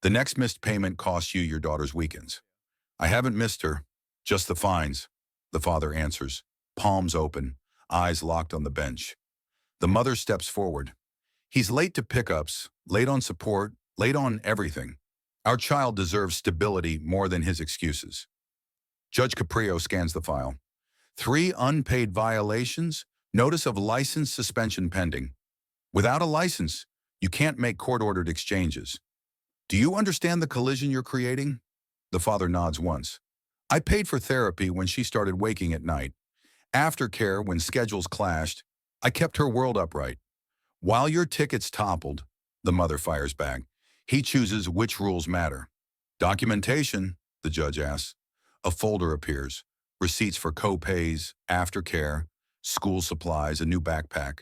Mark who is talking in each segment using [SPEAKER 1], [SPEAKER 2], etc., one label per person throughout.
[SPEAKER 1] The next missed payment costs you your daughter's weekends. I haven't missed her, just the fines, the father answers, palms open, eyes locked on the bench. The mother steps forward. He's late to pickups, late on support, late on everything. Our child deserves stability more than his excuses. Judge Caprio scans the file. 3 unpaid violations, notice of license suspension pending. Without a license, you can't make court-ordered exchanges. Do you understand the collision you're creating? The father nods once. I paid for therapy when she started waking at night. Aftercare when schedules clashed. I kept her world upright. While your tickets toppled, the mother fires back. He chooses which rules matter. Documentation, the judge asks. A folder appears. Receipts for co-pays, aftercare, school supplies, a new backpack.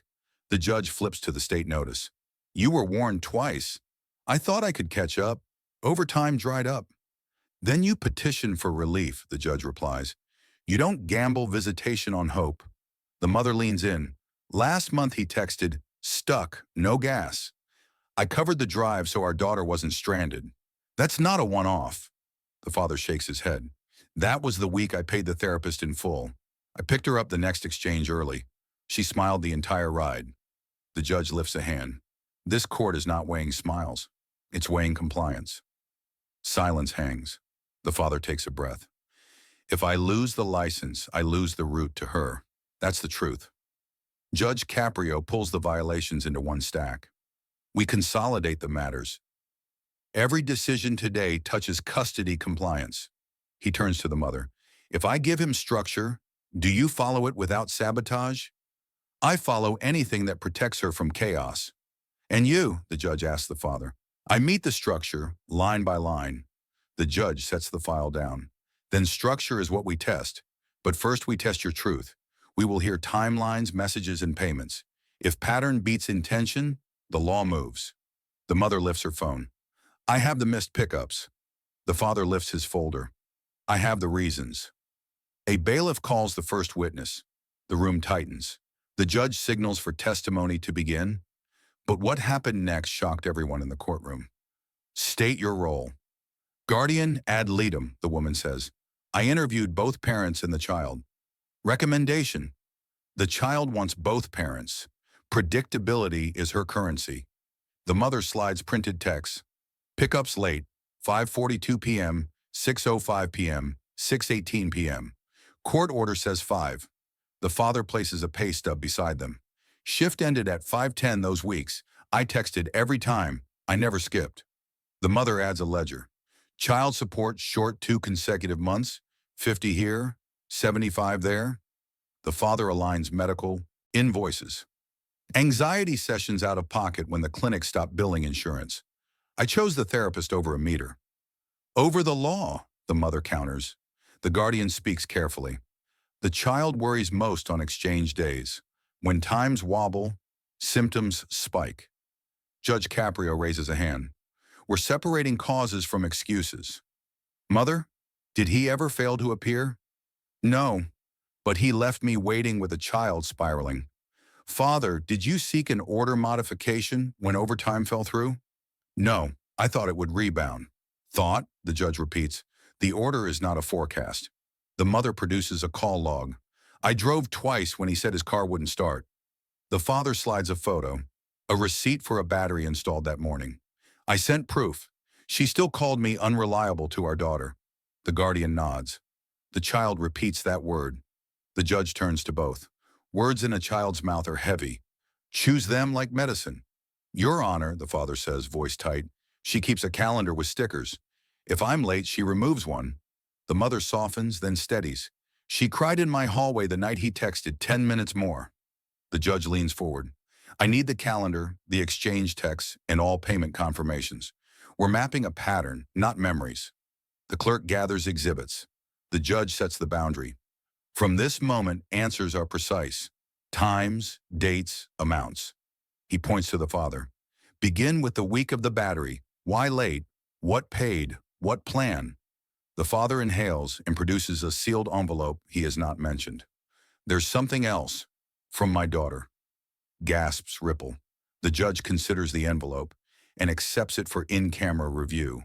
[SPEAKER 1] The judge flips to the state notice. You were warned twice. I thought I could catch up. Overtime dried up. Then you petition for relief, the judge replies. You don't gamble visitation on hope. The mother leans in. Last month he texted, stuck, no gas. I covered the drive so our daughter wasn't stranded. That's not a one-off. The father shakes his head. That was the week I paid the therapist in full. I picked her up the next exchange early. She smiled the entire ride. The judge lifts a hand. This court is not weighing smiles. It's weighing compliance. Silence hangs. The father takes a breath. If I lose the license, I lose the route to her. That's the truth. Judge Caprio pulls the violations into one stack. We consolidate the matters. Every decision today touches custody compliance. He turns to the mother. If I give him structure, do you follow it without sabotage? I follow anything that protects her from chaos. And you, the judge asks the father. I meet the structure, line by line. The judge sets the file down. Then structure is what we test. But first we test your truth. We will hear timelines, messages, and payments. If pattern beats intention, the law moves. The mother lifts her phone. I have the missed pickups. The father lifts his folder. I have the reasons. A bailiff calls the first witness. The room tightens. The judge signals for testimony to begin. But what happened next shocked everyone in the courtroom. State your role. Guardian ad litem, the woman says. I interviewed both parents and the child. Recommendation. The child wants both parents. Predictability is her currency. The mother slides printed text. Pickups late, 5:42 p.m., 6:05 p.m., 6:18 p.m. Court order says 5. The father places a pay stub beside them. Shift ended at 5:10 those weeks. I texted every time. I never skipped. The mother adds a ledger. Child support short 2 consecutive months, 50 here, 75 there. The father aligns medical, invoices. Anxiety sessions out of pocket when the clinic stopped billing insurance. I chose the therapist over a meter. Over the law, the mother counters. The guardian speaks carefully. The child worries most on exchange days. When times wobble, symptoms spike. Judge Caprio raises a hand. We're separating causes from excuses. Mother, did he ever fail to appear? No, but he left me waiting with a child spiraling. Father, did you seek an order modification when overtime fell through? No, I thought it would rebound. Thought, the judge repeats. The order is not a forecast. The mother produces a call log. I drove twice when he said his car wouldn't start. The father slides a photo, a receipt for a battery installed that morning. I sent proof. She still called me unreliable to our daughter. The guardian nods. The child repeats that word. The judge turns to both. Words in a child's mouth are heavy. Choose them like medicine. Your Honor, the father says, voice tight. She keeps a calendar with stickers. If I'm late, she removes one. The mother softens, then steadies. She cried in my hallway the night he texted 10 minutes more. The judge leans forward. I need the calendar, the exchange texts, and all payment confirmations. We're mapping a pattern, not memories. The clerk gathers exhibits. The judge sets the boundary. From this moment, answers are precise. Times, dates, amounts. He points to the father. Begin with the week of the battery. Why late? What paid? What plan? The father inhales and produces a sealed envelope he has not mentioned. There's something else. From my daughter. Gasps ripple. The judge considers the envelope and accepts it for in-camera review.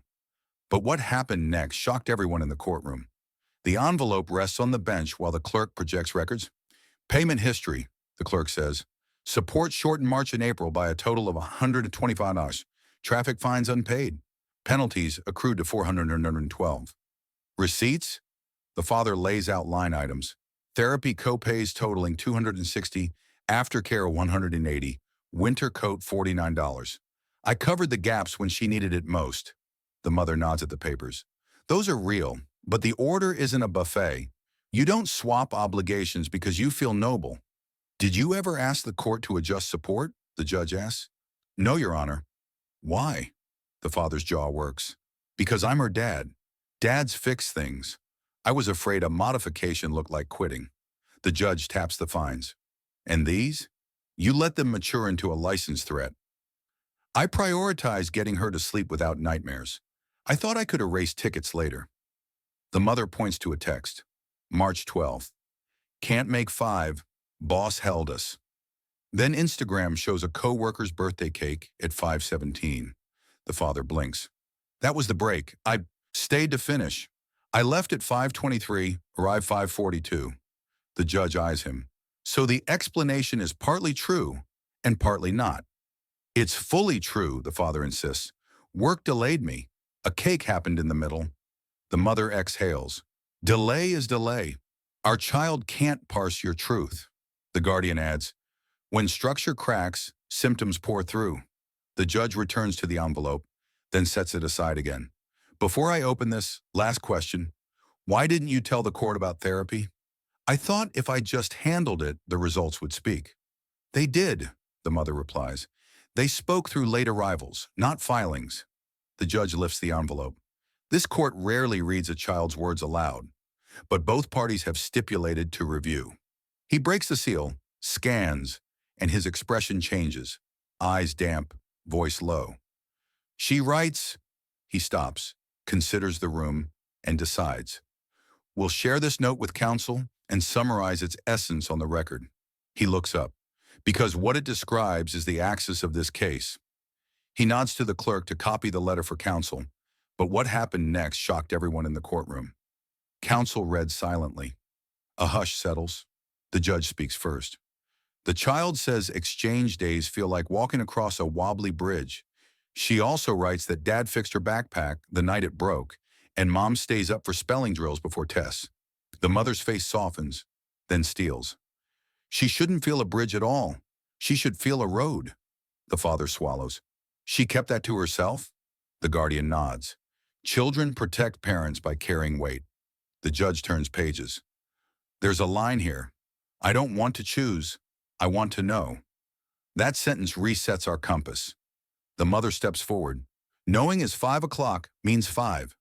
[SPEAKER 1] But what happened next shocked everyone in the courtroom. The envelope rests on the bench while the clerk projects records. Payment history, the clerk says. Support short in March and April by a total of $125. Traffic fines unpaid. Penalties accrued to $412. Receipts? The father lays out line items. Therapy copays totaling $260, aftercare $180, winter coat $49. I covered the gaps when she needed it most. The mother nods at the papers. Those are real, but the order isn't a buffet. You don't swap obligations because you feel noble. Did you ever ask the court to adjust support? The judge asks. No, Your Honor. Why? The father's jaw works. Because I'm her dad. Dads fix things. I was afraid a modification looked like quitting. The judge taps the fines. And these? You let them mature into a license threat. I prioritized getting her to sleep without nightmares. I thought I could erase tickets later. The mother points to a text. March 12th. Can't make 5. Boss held us. Then Instagram shows a co-worker's birthday cake at 5:17. The father blinks. That was the break. I stayed to finish. I left at 5:23, arrived 5:42. The judge eyes him. So the explanation is partly true and partly not. It's fully true, the father insists. Work delayed me. A cake happened in the middle. The mother exhales. Delay is delay. Our child can't parse your truth. The guardian adds, when structure cracks, symptoms pour through. The judge returns to the envelope, then sets it aside again. Before I open this, last question. Why didn't you tell the court about therapy? I thought if I just handled it, the results would speak. They did, the mother replies. They spoke through late arrivals, not filings. The judge lifts the envelope. This court rarely reads a child's words aloud, but both parties have stipulated to review. He breaks the seal, scans, and his expression changes. Eyes damp, voice low. She writes, he stops, considers the room, and decides. We'll share this note with counsel and summarize its essence on the record. He looks up, because what it describes is the axis of this case. He nods to the clerk to copy the letter for counsel, but what happened next shocked everyone in the courtroom. Counsel read silently. A hush settles. The judge speaks first. The child says exchange days feel like walking across a wobbly bridge. She also writes that dad fixed her backpack the night it broke, and mom stays up for spelling drills before tests. The mother's face softens, then steels. She shouldn't feel a bridge at all. She should feel a road. The father swallows. She kept that to herself? The guardian nods. Children protect parents by carrying weight. The judge turns pages. There's a line here. I don't want to choose. I want to know. That sentence resets our compass. The mother steps forward. Knowing is 5 o'clock means 5.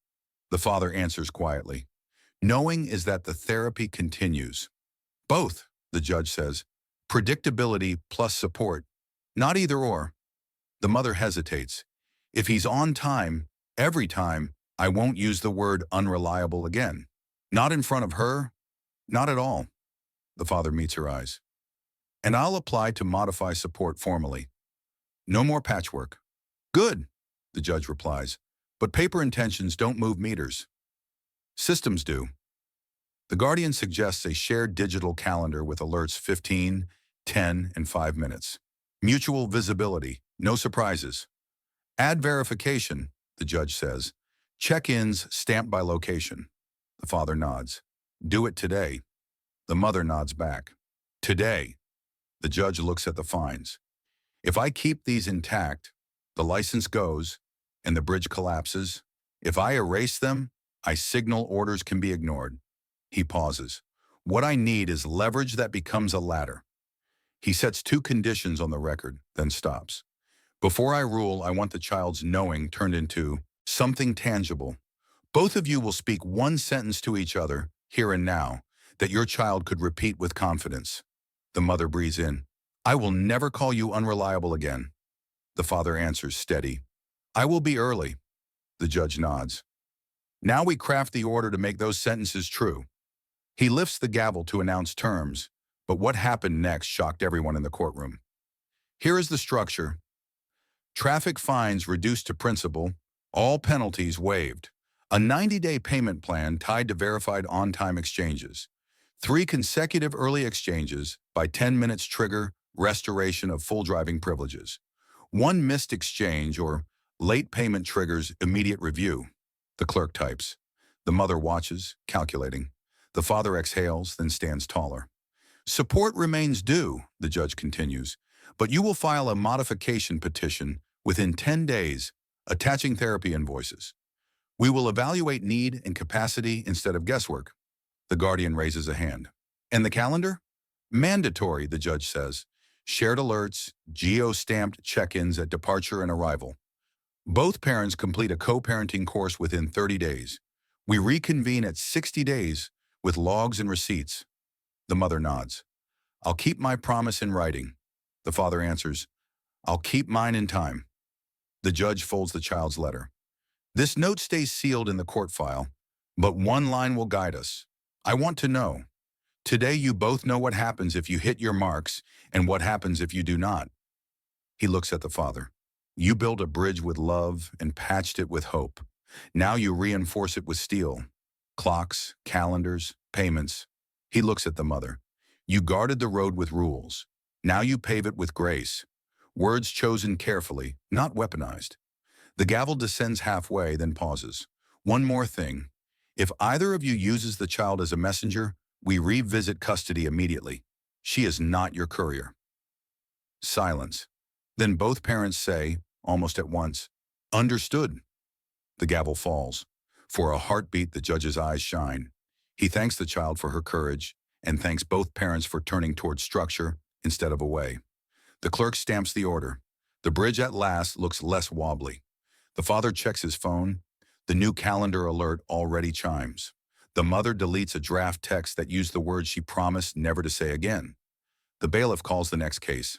[SPEAKER 1] The father answers quietly. Knowing is that the therapy continues. Both, the judge says. Predictability plus support. Not either or. The mother hesitates. If he's on time, every time, I won't use the word unreliable again. Not in front of her, not at all. The father meets her eyes. And I'll apply to modify support formally. No more patchwork. Good, the judge replies, but paper intentions don't move meters. Systems do. The guardian suggests a shared digital calendar with alerts 15, 10, and 5 minutes. Mutual visibility, no surprises. Add verification, the judge says. Check-ins stamped by location. The father nods. Do it today. The mother nods back. Today. The judge looks at the fines. If I keep these intact, the license goes, and the bridge collapses. If I erase them, I signal orders can be ignored. He pauses. What I need is leverage that becomes a ladder. He sets 2 conditions on the record, then stops. Before I rule, I want the child's knowing turned into something tangible. Both of you will speak 1 sentence to each other, here and now, that your child could repeat with confidence. The mother breathes in. I will never call you unreliable again. The father answers, steady. I will be early. The judge nods. Now we craft the order to make those sentences true. He lifts the gavel to announce terms, but what happened next shocked everyone in the courtroom. Here is the structure. Traffic fines reduced to principal, all penalties waived. A 90-day payment plan tied to verified on-time exchanges. 3 consecutive early exchanges by 10 minutes trigger restoration of full driving privileges. 1 missed exchange or late payment triggers immediate review. The clerk types. The mother watches, calculating. The father exhales, then stands taller. Support remains due, the judge continues, but you will file a modification petition within 10 days, attaching therapy invoices. We will evaluate need and capacity instead of guesswork. The guardian raises a hand. And the calendar? Mandatory, the judge says. Shared alerts, geo-stamped check-ins at departure and arrival. Both parents complete a co-parenting course within 30 days. We reconvene at 60 days with logs and receipts. The mother nods. I'll keep my promise in writing. The father answers, I'll keep mine in time. The judge folds the child's letter. This note stays sealed in the court file, but one line will guide us. I want to know. Today you both know what happens if you hit your marks and what happens if you do not. He looks at the father. You built a bridge with love and patched it with hope. Now you reinforce it with steel. Clocks, calendars, payments. He looks at the mother. You guarded the road with rules. Now you pave it with grace. Words chosen carefully, not weaponized. The gavel descends halfway, then pauses. One more thing. If either of you uses the child as a messenger, we revisit custody immediately. She is not your courier. Silence. Then both parents say, almost at once, understood. The gavel falls. For a heartbeat, the judge's eyes shine. He thanks the child for her courage and thanks both parents for turning towards structure instead of away. The clerk stamps the order. The bridge at last looks less wobbly. The father checks his phone. The new calendar alert already chimes. The mother deletes a draft text that used the words she promised never to say again. The bailiff calls the next case.